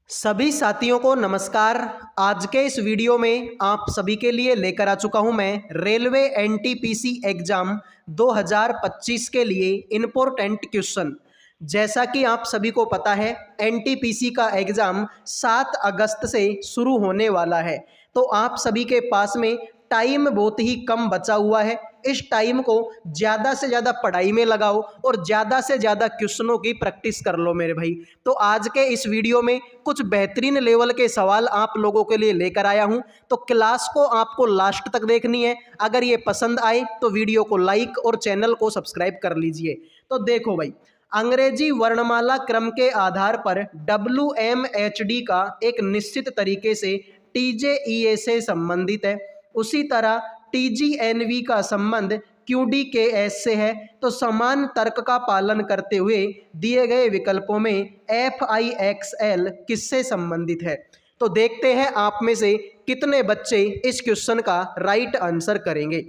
सभी साथियों को नमस्कार। आज के इस वीडियो में आप सभी के लिए लेकर आ चुका हूं मैं रेलवे एनटीपीसी एग्जाम 2025 के लिए इम्पोर्टेंट क्वेश्चन। जैसा कि आप सभी को पता है, एनटीपीसी का एग्जाम 7 अगस्त से शुरू होने वाला है। तो आप सभी के पास में टाइम बहुत ही कम बचा हुआ है। इस टाइम को ज़्यादा से ज़्यादा पढ़ाई में लगाओ और ज़्यादा से ज़्यादा क्वेश्चनों की प्रैक्टिस कर लो मेरे भाई। तो आज के इस वीडियो में कुछ बेहतरीन लेवल के सवाल आप लोगों के लिए लेकर आया हूं। तो क्लास को आपको लास्ट तक देखनी है। अगर ये पसंद आए तो वीडियो को लाइक और चैनल को सब्सक्राइब कर लीजिए। तो देखो भाई, अंग्रेजी वर्णमाला क्रम के आधार पर WMHD का एक निश्चित तरीके से TJEA से संबंधित है। उसी तरह TGNV का संबंध QDKS से है। तो समान तर्क का पालन करते हुए दिए गए विकल्पों में FIXL किससे संबंधित है। तो देखते हैं आप में से कितने बच्चे इस क्वेश्चन का राइट आंसर करेंगे।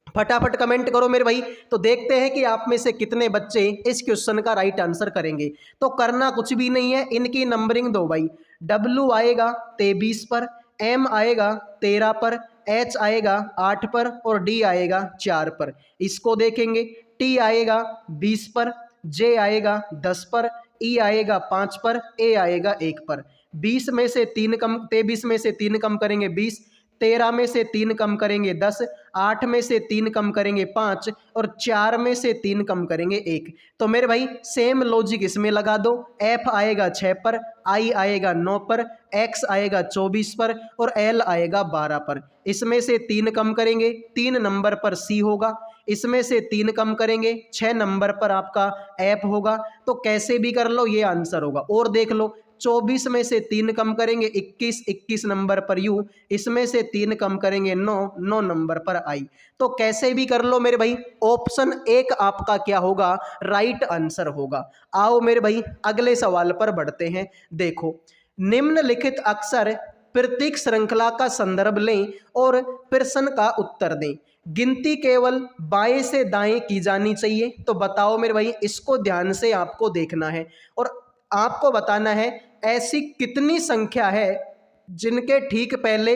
फटाफट कमेंट करो मेरे भाई। तो देखते हैं कि आप में से कितने बच्चे इस क्वेश्चन का राइट आंसर करेंगे। तो करना कुछ भी नहीं है, इनकी नंबरिंग दो भाई। W आएगा 23 पर, M आएगा 13 पर, H आएगा 8 पर और D आएगा 4 पर। इसको देखेंगे, T आएगा 20 पर, J आएगा 10 पर, E आएगा 5 पर, A आएगा 1 पर। 20 में से 3 कम 23 में से 3 कम करेंगे 20, 13 में से 3 कम करेंगे 10, 8 में से 3 कम करेंगे 5 और 4 में से 3 कम करेंगे 1। तो मेरे भाई सेम लॉजिक इसमें लगा दो। F आएगा 6 पर, I आएगा 9 पर, X आएगा 24 पर और L आएगा 12 पर। इसमें से 3 कम करेंगे 3 नंबर पर C होगा। इसमें से 3 कम करेंगे 6 नंबर पर आपका F होगा। तो कैसे भी कर लो ये आंसर होगा। और देख लो, 24 में से 3 कम करेंगे 21, 21 नंबर पर U। इसमें से 3 कम करेंगे 9, 9 नंबर पर I। तो कैसे भी कर लो मेरे भाई, ऑप्शन 1 आपका क्या होगा, राइट आंसर होगा। आओ मेरे भाई अगले सवाल पर बढ़ते हैं। देखो, निम्नलिखित अक्षर प्रतीक श्रृंखला का संदर्भ लें और प्रश्न का उत्तर दें। गिनती केवल बाएं से दाएं की जानी चाहिए। तो बताओ मेरे भाई, इसको ध्यान से आपको देखना है और आपको बताना है ऐसी कितनी संख्या है जिनके ठीक पहले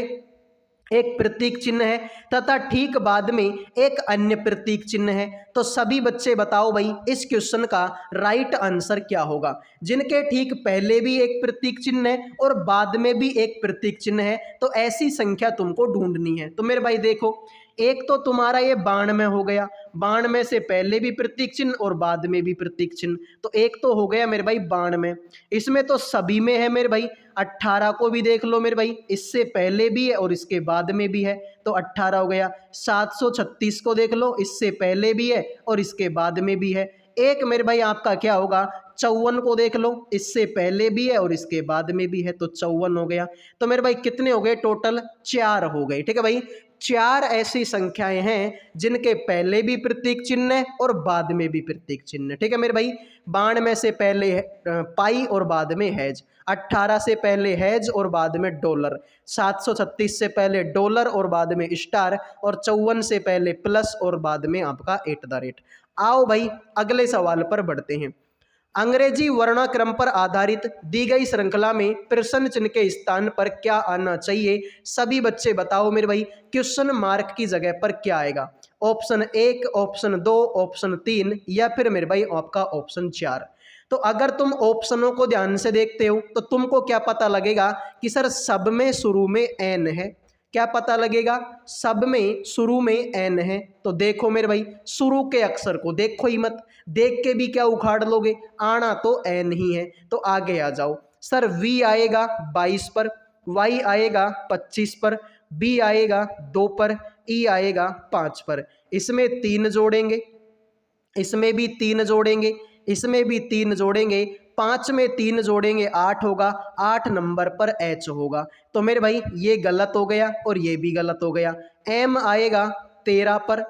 एक प्रतीक चिन्ह है तथा ठीक बाद में एक अन्य प्रतीक चिन्ह है। तो सभी बच्चे बताओ भाई इस क्वेश्चन का राइट आंसर क्या होगा। जिनके ठीक पहले भी एक प्रतीक चिन्ह है और बाद में भी एक प्रतीक चिन्ह है, तो ऐसी संख्या तुमको ढूंढनी है। तो मेरे भाई देखो, एक तो तुम्हारा ये बाण में हो गया, बाण में से पहले भी प्रतीक चिन्ह और बाद में भी प्रतीक चिन्ह। तो एक तो हो गया मेरे भाई बाण में। इसमें तो सभी में है मेरे भाई। 18 को भी देख लो मेरे भाई, इससे पहले भी है और इसके बाद में भी है, तो 18 हो गया। 736 को देख लो, इससे पहले भी है और इसके बाद में भी है। एक मेरे भाई आपका क्या होगा, 54 को देख लो, इससे पहले भी है और इसके बाद में भी है, तो 54 हो गया। तो मेरे भाई कितने हो गए टोटल, 4 हो गए। ठीक है भाई, 4 ऐसी संख्याएं हैं जिनके पहले भी प्रतीक चिन्ह है और बाद में भी प्रतीक चिन्ह। ठीक है मेरे भाई, बाण में से पहले पाई और बाद में हैज, 18 से पहले हैज और बाद में डॉलर, 736 से पहले डॉलर और बाद में स्टार और 54 से पहले प्लस और बाद में आपका @ आओ भाई अगले सवाल पर बढ़ते हैं। अंग्रेजी वर्णाक्रम पर आधारित दी गई श्रृंखला में प्रश्न चिन्ह के स्थान पर क्या आना चाहिए। सभी बच्चे बताओ मेरे भाई क्वेश्चन मार्क की जगह पर क्या आएगा। ऑप्शन 1, ऑप्शन 2, ऑप्शन 3 या फिर मेरे भाई आपका ऑप्शन 4। तो अगर तुम ऑप्शनों को ध्यान से देखते हो तो तुमको क्या पता लगेगा कि सर सब में शुरू में एन है। क्या पता लगेगा, सब में शुरू में एन है। तो देखो मेरे भाई, शुरू के अक्षर को देखो ही मत, देख के भी क्या उखाड़ लोगे, आना तो एन ही है। तो आगे आ जाओ सर, वी आएगा 22 पर, वाई आएगा 25 पर, बी आएगा 2 पर, ई आएगा 5 पर। इसमें 3 जोड़ेंगे, इसमें भी 3 जोड़ेंगे, इसमें भी 3 जोड़ेंगे, 5 में 3 जोड़ेंगे 8 होगा, 8 नंबर पर एच होगा। तो मेरे भाई ये गलत हो गया और ये भी गलत हो गया। एम आएगा 13 पर,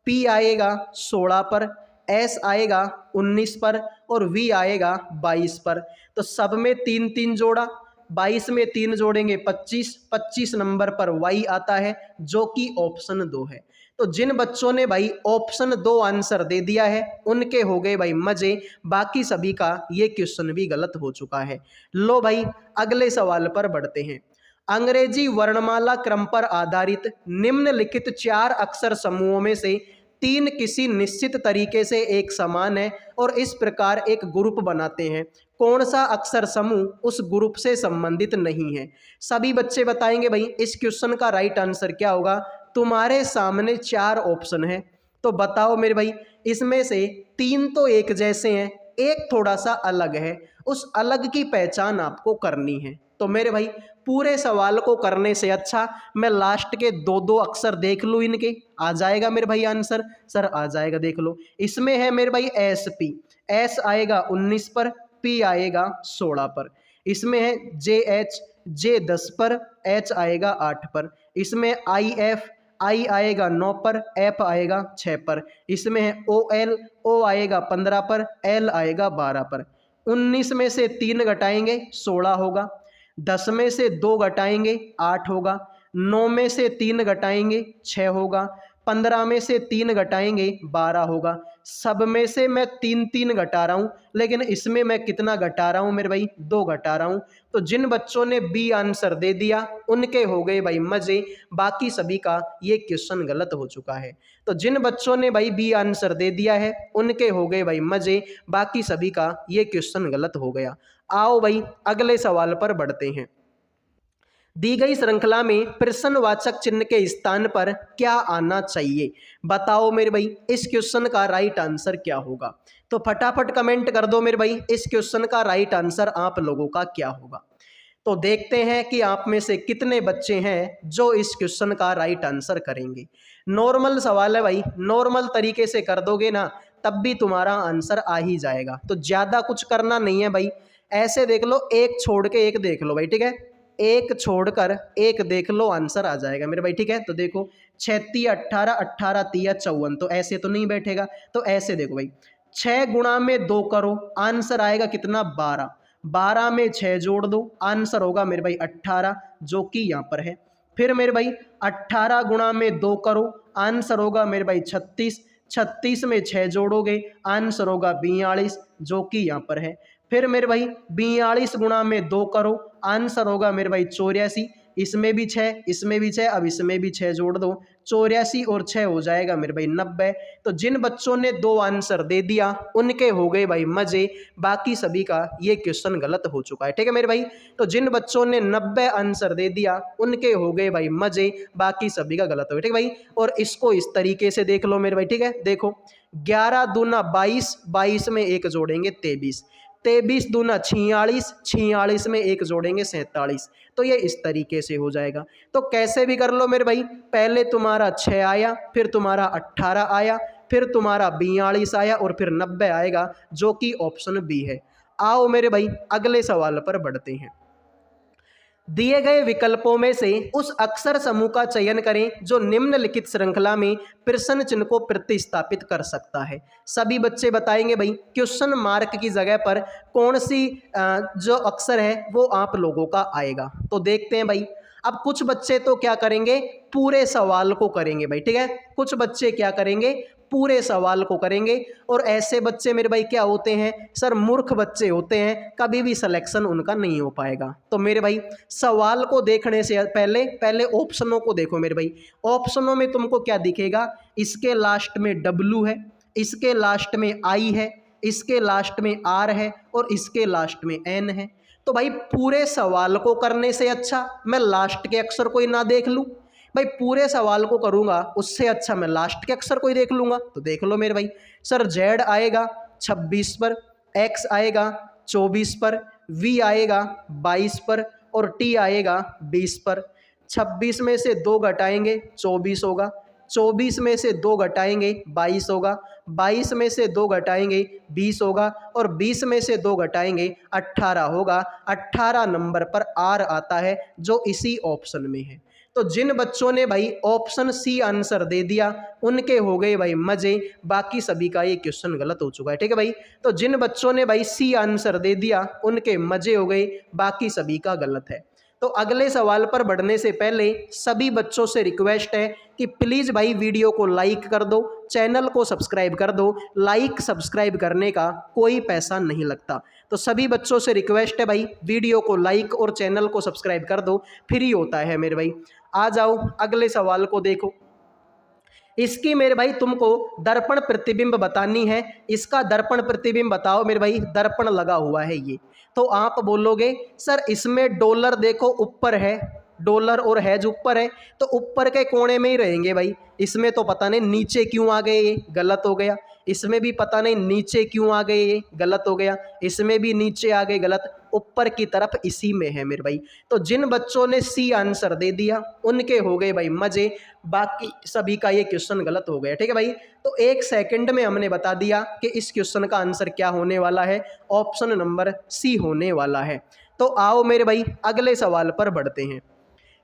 पी आएगा 16 पर, एस आएगा 19 पर और वी आएगा 22 पर। तो सब में 3 3 जोड़ा, 22 में 3 जोड़ेंगे 25, 25 नंबर पर वाई आता है जो कि ऑप्शन 2 है। तो जिन बच्चों ने भाई ऑप्शन 2 आंसर दे दिया है उनके हो गए भाई मजे, बाकी सभी का ये क्वेश्चन भी गलत हो चुका है। लो भाई अगले सवाल पर बढ़ते हैं। अंग्रेजी वर्णमाला क्रम पर आधारित निम्नलिखित 4 अक्षर समूहों में से 3 किसी निश्चित तरीके से एक समान है और इस प्रकार एक ग्रुप बनाते हैं। कौन सा अक्षर समूह उस ग्रुप से संबंधित नहीं है? सभी बच्चे बताएंगे भाई इस क्वेश्चन का राइट आंसर क्या होगा। तुम्हारे सामने 4 ऑप्शन है, तो बताओ मेरे भाई इसमें से 3 तो एक जैसे हैं, एक थोड़ा सा अलग है, उस अलग की पहचान आपको करनी है। तो मेरे भाई पूरे सवाल को करने से अच्छा मैं लास्ट के 2-2 अक्षर देख लूँ, इनके आ जाएगा मेरे भाई आंसर। सर आ जाएगा, देख लो। इसमें है मेरे भाई एस पी, एस आएगा 19 पर, पी आएगा 16 पर। इसमें है जे एच, जे 10 पर, एच आएगा 8 पर। इसमें आई एफ, आई आएगा 9 पर, एफ आएगा 6 पर। इसमें है ओ एल, ओ आएगा 15 पर, एल आएगा 12 पर। 19 में से 3 घटाएंगे 16 होगा, 10 में से 2 घटाएंगे 8 होगा, 9 में से 3 घटाएंगे 6 होगा, 15 में से 3 घटाएंगे 12 होगा। सब में से मैं 3-3 घटा रहा हूँ, लेकिन इसमें मैं कितना घटा रहा हूँ मेरे भाई? 2 घटा रहा हूँ। तो जिन बच्चों ने बी आंसर दे दिया उनके हो गए भाई मजे, बाकी सभी का ये क्वेश्चन गलत हो चुका है। तो जिन बच्चों ने भाई बी आंसर दे दिया है उनके हो गए भाई मजे, बाकी सभी का ये क्वेश्चन गलत हो गया। आओ भाई अगले सवाल पर बढ़ते हैं। दी गई श्रृंखला में प्रश्नवाचक चिन्ह के स्थान पर क्या आना चाहिए? बताओ मेरे भाई इस क्वेश्चन का राइट आंसर क्या होगा? तो फटाफट कमेंट कर दो मेरे भाई इस क्वेश्चन का राइट आंसर आप लोगों का क्या होगा। तो देखते हैं कि आप में से कितने बच्चे हैं जो इस क्वेश्चन का राइट आंसर करेंगे। नॉर्मल सवाल है भाई, नॉर्मल तरीके से कर दोगे ना तब भी तुम्हारा आंसर आ ही जाएगा। तो ज़्यादा कुछ करना नहीं है भाई, ऐसे देख लो, एक छोड़ के एक देख लो भाई, ठीक है? एक छोड़कर एक देख लो, आंसर आ जाएगा मेरे भाई, ठीक है? तो देखो 6 18, 18 3 54, तो ऐसे तो नहीं बैठेगा। तो ऐसे देखो भाई, 6 गुणा में 2 करो, आंसर आएगा कितना? 12। 12 में 6 जोड़ दो, आंसर होगा मेरे भाई 18, जो कि यहाँ पर है। फिर मेरे भाई 18 गुणा में 2 करो, आंसर होगा मेरे भाई 36। 36 में 6 जोड़ोगे, आंसर होगा 42, जो कि यहाँ पर है। फिर मेरे भाई 42 गुणा में 2 करो, आंसर होगा मेरे भाई 84। इसमें भी 6, इसमें भी 6, अब इसमें भी 6 जोड़ दो, 84 और 6 हो जाएगा मेरे भाई 90। तो जिन बच्चों ने 2 आंसर दे दिया उनके हो गए भाई मजे, बाकी सभी का ये क्वेश्चन गलत हो चुका है, ठीक है मेरे भाई? तो जिन बच्चों ने 90 आंसर दे दिया उनके हो गए भाई मजे, बाकी सभी का गलत हो गया, ठीक है भाई? और इसको इस तरीके से देख लो मेरे भाई, ठीक है? देखो 11 दूना 22, 22 में 1 जोड़ेंगे 23, 23 दूना 46, 46 में 1 जोड़ेंगे 47। तो ये इस तरीके से हो जाएगा। तो कैसे भी कर लो मेरे भाई, पहले तुम्हारा 6 आया, फिर तुम्हारा 18 आया, फिर तुम्हारा 42 आया और फिर 90 आएगा, जो कि ऑप्शन बी है। आओ मेरे भाई अगले सवाल पर बढ़ते हैं। दिए गए विकल्पों में से उस अक्षर समूह का चयन करें जो निम्नलिखित श्रृंखला में प्रश्न चिन्ह को प्रतिस्थापित कर सकता है। सभी बच्चे बताएंगे भाई क्वेश्चन मार्क की जगह पर कौन सी जो अक्षर है वो आप लोगों का आएगा। तो देखते हैं भाई। अब कुछ बच्चे तो क्या करेंगे, पूरे सवाल को करेंगे भाई, ठीक है? कुछ बच्चे क्या करेंगे, पूरे सवाल को करेंगे। और ऐसे बच्चे मेरे भाई क्या होते हैं, सर मूर्ख बच्चे होते हैं, कभी भी सिलेक्शन उनका नहीं हो पाएगा। तो मेरे भाई सवाल को देखने से पहले पहले ऑप्शनों को देखो मेरे भाई। ऑप्शनों में तुमको क्या दिखेगा, इसके लास्ट में W है, इसके लास्ट में I है, इसके लास्ट में R है और इसके लास्ट में N है। तो भाई पूरे सवाल को करने से अच्छा मैं लास्ट के अक्षर को ही ना देख लूँ भाई, पूरे सवाल को करूंगा उससे अच्छा मैं लास्ट के अक्षर को ही देख लूंगा। तो देख लो मेरे भाई, सर Z आएगा 26 पर, X आएगा 24 पर, V आएगा 22 पर और T आएगा 20 पर। 26 में से 2 घटाएंगे 24 होगा, 24 में से 2 घटाएंगे 22 होगा, 22 में से 2 घटाएंगे 20 होगा और 20 में से 2 घटाएंगे 18 होगा। 18 नंबर पर R आता है, जो इसी ऑप्शन में है। तो जिन बच्चों ने भाई ऑप्शन सी आंसर दे दिया उनके हो गए भाई मजे, बाकी सभी का ये क्वेश्चन गलत हो चुका है, ठीक है भाई? तो जिन बच्चों ने भाई सी आंसर दे दिया उनके मजे हो गए, बाकी सभी का गलत है। तो अगले सवाल पर बढ़ने से पहले सभी बच्चों से रिक्वेस्ट है कि प्लीज़ भाई वीडियो को लाइक कर दो, चैनल को सब्सक्राइब कर दो। लाइक सब्सक्राइब करने का कोई पैसा नहीं लगता। तो सभी बच्चों से रिक्वेस्ट है भाई, वीडियो को लाइक और चैनल को सब्सक्राइब कर दो, फ्री होता है मेरे भाई। आ जाओ अगले सवाल को देखो। इसकी मेरे भाई तुमको दर्पण प्रतिबिंब बतानी है। इसका दर्पण प्रतिबिंब बताओ मेरे भाई। दर्पण लगा हुआ है ये, तो आप बोलोगे सर इसमें डॉलर देखो ऊपर है, डॉलर और हैज ऊपर है, तो ऊपर के कोने में ही रहेंगे भाई। इसमें तो पता नहीं नीचे क्यों आ गए, ये गलत हो गया। इसमें भी पता नहीं नीचे क्यों आ गए, ये गलत हो गया। इसमें भी नीचे आ गए, गलत। ऊपर की तरफ इसी में है मेरे भाई। तो जिन बच्चों ने सी आंसर दे दिया उनके हो गए भाई मजे, बाकी सभी का ये क्वेश्चन गलत हो गया। ठीक है भाई, तो 1 सेकंड में हमने बता दिया कि इस क्वेश्चन का आंसर क्या होने वाला है, ऑप्शन नंबर सी होने वाला है। तो आओ मेरे भाई अगले सवाल पर बढ़ते हैं।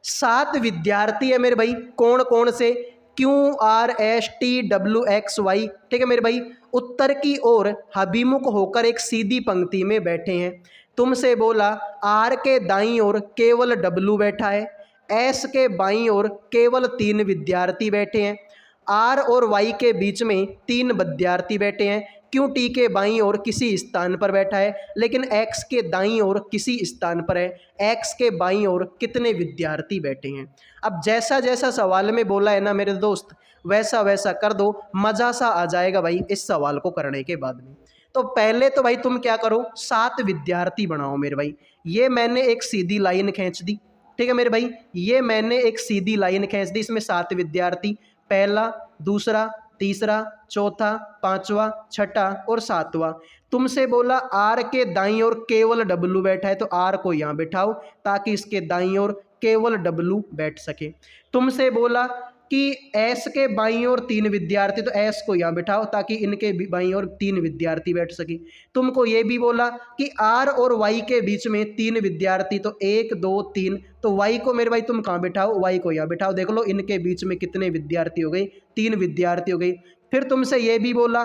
7 विद्यार्थी है मेरे भाई, कौन कौन से, QRSTWXY। ठीक है मेरे भाई, उत्तर की ओर अभिमुख होकर एक सीधी पंक्ति में बैठे हैं। तुमसे बोला R के दाईं ओर केवल W बैठा है, S के बाईं ओर केवल 3 विद्यार्थी बैठे हैं, R और Y के बीच में 3 विद्यार्थी बैठे हैं, QT के बाईं ओर किसी स्थान पर बैठा है, लेकिन X के दाईं ओर किसी स्थान पर है, X के बाईं ओर कितने विद्यार्थी बैठे हैं। अब जैसा जैसा सवाल में बोला है ना मेरे दोस्त, वैसा वैसा कर दो, मज़ा सा आ जाएगा भाई इस सवाल को करने के बाद में। तो पहले तो भाई तुम क्या करो, 7 विद्यार्थी बनाओ मेरे भाई। ये मैंने एक सीधी लाइन खींच दी। ठीक है मेरे भाई, ये मैंने एक सीधी लाइन खींच दी, इसमें 7 विद्यार्थी, पहला, दूसरा, तीसरा, चौथा, पांचवा, छठा और सातवां। तुमसे बोला आर के दाईं ओर केवल डब्लू बैठा है, तो आर को यहाँ बैठाओ ताकि इसके दाईं ओर केवल डब्लू बैठ सके। तुमसे बोला कि एस के बाईं ओर 3 विद्यार्थी, तो एस को यहाँ बैठाओ ताकि इनके बाईं ओर 3 विद्यार्थी बैठ सके। तुमको ये भी बोला कि आर और वाई के बीच में 3 विद्यार्थी, तो 1 2 3, तो वाई को मेरे भाई तुम कहाँ बैठाओ, वाई को यहाँ बैठाओ। देख लो इनके बीच में कितने विद्यार्थी हो गए, 3 विद्यार्थी हो गए। फिर तुमसे ये भी बोला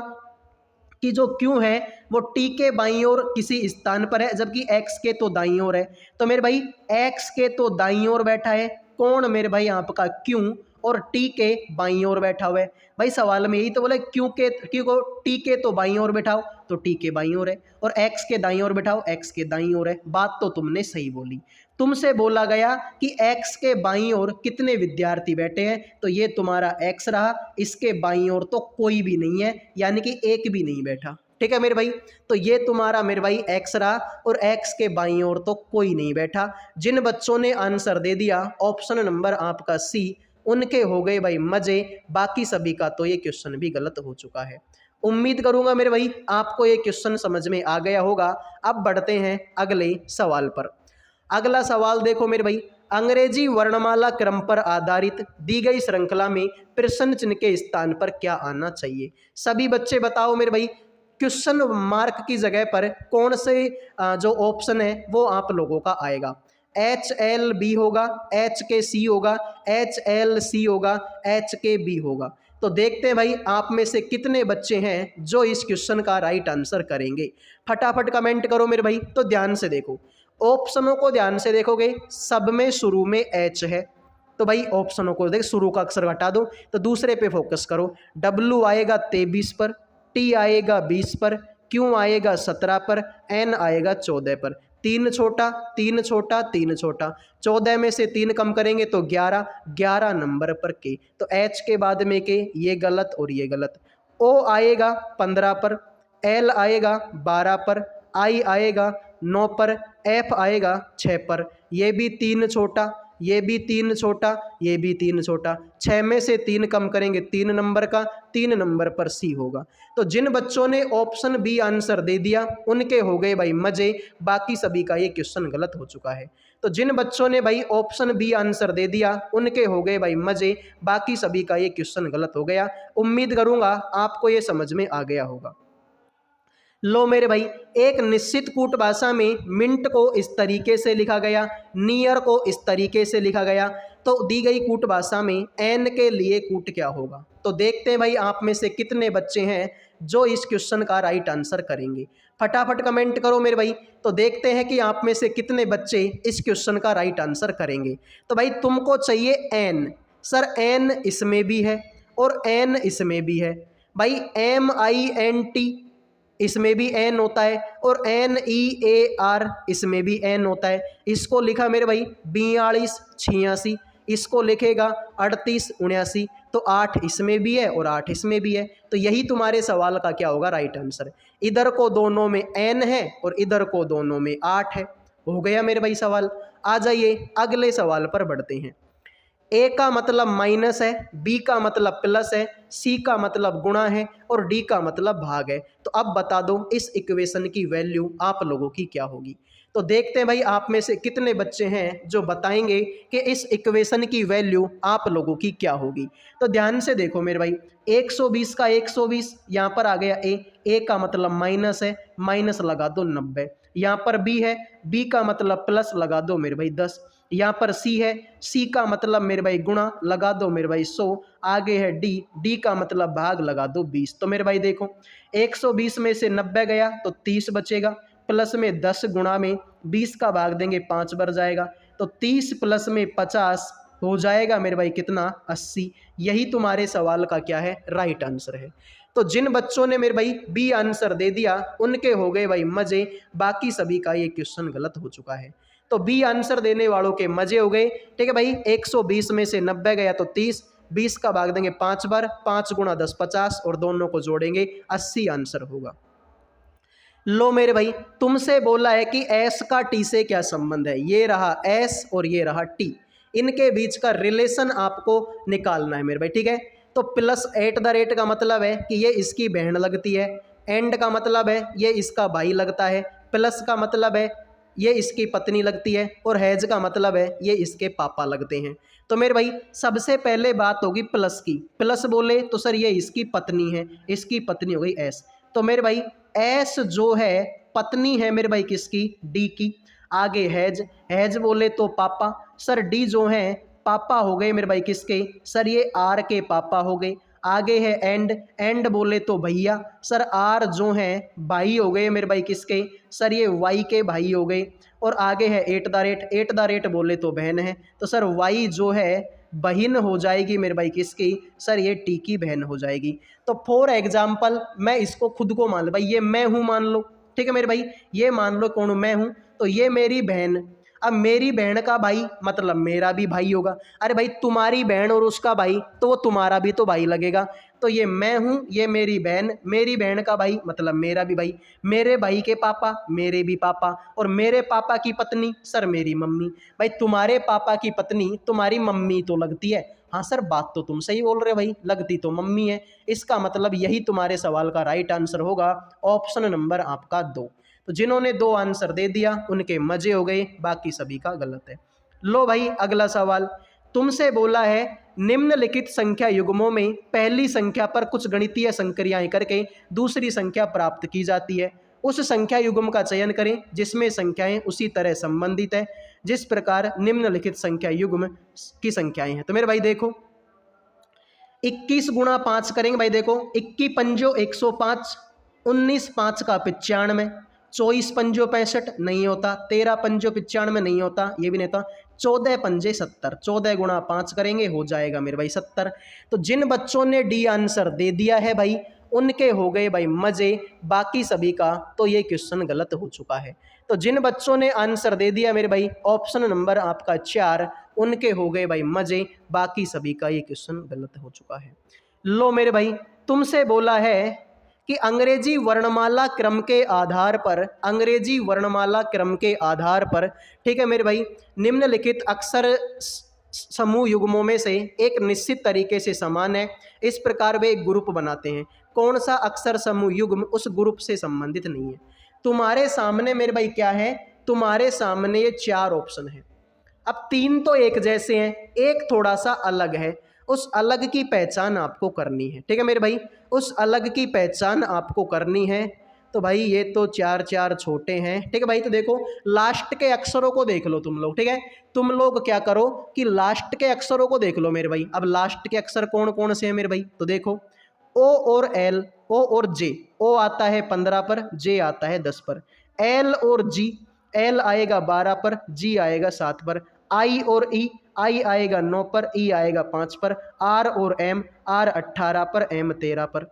कि जो क्यू है वो टी के बाईं ओर किसी स्थान पर है, जबकि एक्स के तो दाईं ओर है। तो मेरे भाई एक्स के तो दाईं ओर बैठा है कौन, मेरे भाई आपका क्यू, और टी के बाईं ओर बैठा हुआ है। भाई सवाल में यही तो बोला क्यू को टी के तो बाईं ओर बैठाओ, तो टी के बाईं ओर है, और एक्स के दाईं ओर बैठाओ, एक्स के दाईं ओर है। बात तो तुमने सही बोली। तुमसे बोला गया कि एक्स के बाईं ओर कितने विद्यार्थी बैठे हैं, तो ये तुम्हारा एक्स रहा, इसके बाईं ओर तो कोई भी नहीं है, यानी कि एक भी नहीं बैठा। ठीक है मेरे भाई, तो ये तुम्हारा मेरे भाई एक्स रहा, और एक्स के बाईं ओर तो कोई नहीं बैठा। जिन बच्चों ने आंसर दे दिया ऑप्शन नंबर आपका सी, उनके हो गए भाई मजे, बाकी सभी का तो ये क्वेश्चन भी गलत हो चुका है। उम्मीद करूंगा मेरे भाई आपको ये क्वेश्चन समझ में आ गया होगा। अब बढ़ते हैं अगले सवाल पर। अगला सवाल देखो मेरे भाई, अंग्रेजी वर्णमाला क्रम पर आधारित दी गई श्रृंखला में प्रश्न चिन्ह के स्थान पर क्या आना चाहिए। सभी बच्चे बताओ मेरे भाई, क्वेश्चन मार्क की जगह पर कौन से जो ऑप्शन है वो आप लोगों का आएगा। HLB होगा, HKC होगा, HLC होगा, HKB होगा। तो देखते हैं भाई आप में से कितने बच्चे हैं जो इस क्वेश्चन का राइट आंसर करेंगे। फटाफट कमेंट करो मेरे भाई। तो ध्यान से देखो, ऑप्शनों को ध्यान से देखोगे, सब में शुरू में H है, तो भाई ऑप्शनों को देख, शुरू का अक्षर हटा दो, तो दूसरे पे फोकस करो। W आएगा 23 पर, T आएगा 20 पर, Q आएगा 17 पर, N आएगा 14 पर। 3 छोटा 3 छोटा 3 छोटा, 14 में से 3 कम करेंगे तो 11, 11 नंबर पर के, तो H के बाद में के, ये गलत और ये गलत। O आएगा 15 पर, L आएगा 12 पर, I आएगा 9 पर, F आएगा 6 पर। ये भी 3 छोटा, ये भी 3 छोटा, ये भी 3 छोटा, 6 में से 3 कम करेंगे 3 नंबर का, 3 नंबर पर सी होगा। तो जिन बच्चों ने ऑप्शन बी आंसर दे दिया उनके हो गए भाई मजे, बाकी सभी का ये क्वेश्चन गलत हो चुका है। तो जिन बच्चों ने भाई ऑप्शन बी आंसर दे दिया उनके हो गए भाई मजे, बाकी सभी का ये क्वेश्चन गलत हो गया। उम्मीद करूंगा आपको ये समझ में आ गया होगा। लो मेरे भाई, एक निश्चित कूट भाषा में मिनट को इस तरीके से लिखा गया, नियर को इस तरीके से लिखा गया, तो दी गई कूट भाषा में एन के लिए कूट क्या होगा। तो देखते हैं भाई आप में से कितने बच्चे हैं जो इस क्वेश्चन का राइट आंसर करेंगे। फटाफट कमेंट करो मेरे भाई। तो देखते हैं कि आप में से कितने बच्चे इस क्वेश्चन का राइट आंसर करेंगे। तो भाई तुमको चाहिए एन, सर एन इसमें भी है और एन इसमें भी है भाई, MINT इसमें भी एन होता है और NEAR इसमें भी एन होता है। इसको लिखा मेरे भाई 42 86, इसको लिखेगा 38 79, तो 8 इसमें भी है और 8 इसमें भी है। तो यही तुम्हारे सवाल का क्या होगा राइट आंसर। इधर को दोनों में एन है और इधर को दोनों में 8 है। हो गया मेरे भाई सवाल। आ जाइए अगले सवाल पर बढ़ते हैं। ए का मतलब माइनस है, बी का मतलब प्लस है, सी का मतलब गुणा है और डी का मतलब भाग है। तो अब बता दो इस इक्वेशन की वैल्यू आप लोगों की क्या होगी। तो देखते हैं भाई आप में से कितने बच्चे हैं जो बताएंगे कि इस इक्वेशन की वैल्यू आप लोगों की क्या होगी। तो ध्यान से देखो मेरे भाई, 120 का 120 यहाँ पर आ गया ए का मतलब माइनस है, माइनस लगा दो 90। यहाँ पर बी है, बी का मतलब प्लस लगा दो मेरे भाई 10। यहाँ पर सी है, सी का मतलब मेरे भाई गुणा लगा दो मेरे भाई 100। आगे है डी, डी का मतलब भाग लगा दो 20। तो मेरे भाई देखो 120 में से 90 गया तो 30 बचेगा, प्लस में 10 गुणा में 20 का भाग देंगे 5 बढ़ जाएगा, तो 30 प्लस में 50 हो जाएगा मेरे भाई कितना 80। यही तुम्हारे सवाल का क्या है राइट आंसर है। तो जिन बच्चों ने मेरे भाई बी आंसर दे दिया उनके हो गए भाई मजे, बाकी सभी का ये क्वेश्चन गलत हो चुका है। तो बी आंसर देने वालों के मजे हो गए। ठीक है भाई, 120 में से 90 गया तो 30, 20 का भाग देंगे 5 बार, 5 गुणा 10 50 और दोनों को जोड़ेंगे 80 आंसर होगा। लो मेरे भाई तुमसे बोला है कि एस का टी से क्या संबंध है। ये रहा एस और ये रहा टी, इनके बीच का रिलेशन आपको निकालना है मेरे भाई। ठीक है, तो प्लस एट द रेट का मतलब है कि ये इसकी बहन लगती है, एंड का मतलब है ये इसका भाई लगता है, प्लस का मतलब है ये इसकी पत्नी लगती है और हैज का मतलब है ये इसके पापा लगते हैं। तो मेरे भाई सबसे पहले बात होगी प्लस की। प्लस बोले तो सर ये इसकी पत्नी है, इसकी पत्नी हो गई एस। तो मेरे भाई एस जो है पत्नी है मेरे भाई किसकी, डी की। आगे हैज, हैज बोले तो पापा, सर डी जो है पापा हो गए मेरे भाई किसके, सर ये आर के पापा हो गए। आगे है एंड, एंड बोले तो भैया, सर आर जो है भाई हो गए मेरे भाई किसके, सर ये वाई के भाई हो गए। और आगे है at the rate, at the rate बोले तो बहन है, तो सर वाई जो है बहन हो जाएगी मेरे भाई किसकी, सर ये टी की बहन हो जाएगी। तो फॉर एग्जाम्पल मैं इसको खुद को मान लो भाई, ये मैं हूँ मान लो। ठीक है मेरे भाई, ये मान लो कौन हूँ, मैं हूँ। तो ये मेरी बहन, अब मेरी बहन का भाई मतलब मेरा भी भाई होगा। अरे भाई तुम्हारी बहन और उसका भाई तो वो तुम्हारा भी तो भाई लगेगा। तो ये मैं हूँ, ये मेरी बहन का भाई मतलब मेरा भी भाई, मेरे भाई के पापा मेरे भी पापा, और मेरे पापा की पत्नी सर मेरी मम्मी। भाई तुम्हारे पापा की पत्नी तुम्हारी मम्मी तो लगती है। हाँ सर बात तो तुम सही बोल रहे भाई, लगती तो मम्मी है। इसका मतलब यही तुम्हारे सवाल का राइट आंसर होगा, ऑप्शन नंबर आपका 2। तो जिन्होंने 2 आंसर दे दिया उनके मजे हो गए, बाकी सभी का गलत है। लो भाई अगला सवाल तुमसे बोला है निम्नलिखित संख्या युग्मों में पहली संख्या पर कुछ गणितीय संक्रियाएं करके दूसरी संख्या प्राप्त की जाती है। उस संख्या युग्म का चयन करें जिसमें संख्याएं उसी तरह संबंधित है जिस प्रकार निम्नलिखित संख्या युग्म की संख्याएं हैं। तो मेरे भाई देखो 21 गुणा 5 करेंगे भाई, देखो 21 पंजो 105, 19 5 का 95, 24 पंजो 65 नहीं होता, 13 पंजो 95 नहीं होता, ये भी नहीं होता, 14 पंजे 70, 14 गुणा 5 करेंगे हो जाएगा मेरे भाई 70। तो जिन बच्चों ने डी आंसर दे दिया है भाई उनके हो गए भाई मजे, बाकी सभी का तो ये क्वेश्चन गलत हो चुका है। तो जिन बच्चों ने आंसर दे दिया मेरे भाई ऑप्शन नंबर आपका 4, उनके हो गए भाई मजे, बाकी सभी का ये क्वेश्चन गलत हो चुका है। लो मेरे भाई तुमसे बोला है कि अंग्रेजी वर्णमाला क्रम के आधार पर, अंग्रेजी वर्णमाला क्रम के आधार पर, ठीक है मेरे भाई, निम्नलिखित अक्षर समूह युग्मों में से एक निश्चित तरीके से समान है। इस प्रकार वे एक ग्रुप बनाते हैं। कौन सा अक्षर समूह युग्म उस ग्रुप से संबंधित नहीं है। तुम्हारे सामने मेरे भाई क्या है, तुम्हारे सामने ये 4 ऑप्शन है। अब 3 तो एक जैसे हैं, एक थोड़ा सा अलग है, उस अलग की पहचान आपको करनी है। ठीक है मेरे भाई, उस अलग की पहचान आपको करनी है। तो भाई ये तो 4 छोटे हैं। ठीक है भाई, तो देखो लास्ट के अक्षरों को देख लो तुम लोग। ठीक है, तुम लोग क्या करो कि लास्ट के अक्षरों को देख लो मेरे भाई। अब लास्ट के अक्षर कौन कौन से हैं मेरे भाई, तो देखो ओ और एल, ओ और जे, ओ आता है 15 पर, जे आता है 10 पर। एल और जी, एल आएगा 12 पर, जी आएगा 7 पर। आई और ई, आई आएगा 9 पर, ई आएगा 5 पर। आर और एम, आर 18 पर, एम 13 पर।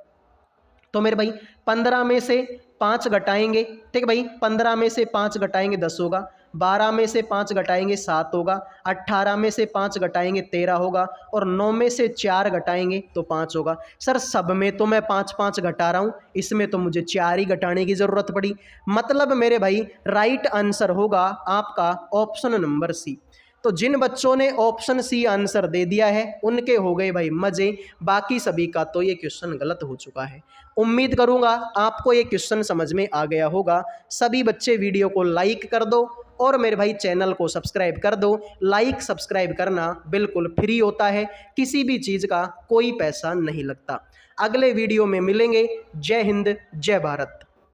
तो मेरे भाई 15 में से 5 घटाएंगे, ठीक है भाई, 15 में से 5 घटाएंगे 10 होगा, 12 में से 5 घटाएंगे 7 होगा, 18 में से 5 घटाएंगे 13 होगा, और 9 में से 4 घटाएंगे तो 5 होगा। सर सब में तो मैं 5-5 घटा रहा हूँ, इसमें तो मुझे 4 ही घटाने की ज़रूरत पड़ी। मतलब मेरे भाई राइट आंसर होगा आपका ऑप्शन नंबर सी। तो जिन बच्चों ने ऑप्शन सी आंसर दे दिया है उनके हो गए भाई मजे, बाकी सभी का तो ये क्वेश्चन गलत हो चुका है। उम्मीद करूंगा आपको ये क्वेश्चन समझ में आ गया होगा। सभी बच्चे वीडियो को लाइक कर दो और मेरे भाई चैनल को सब्सक्राइब कर दो। लाइक सब्सक्राइब करना बिल्कुल फ्री होता है, किसी भी चीज़ का कोई पैसा नहीं लगता। अगले वीडियो में मिलेंगे। जय हिंद, जय भारत।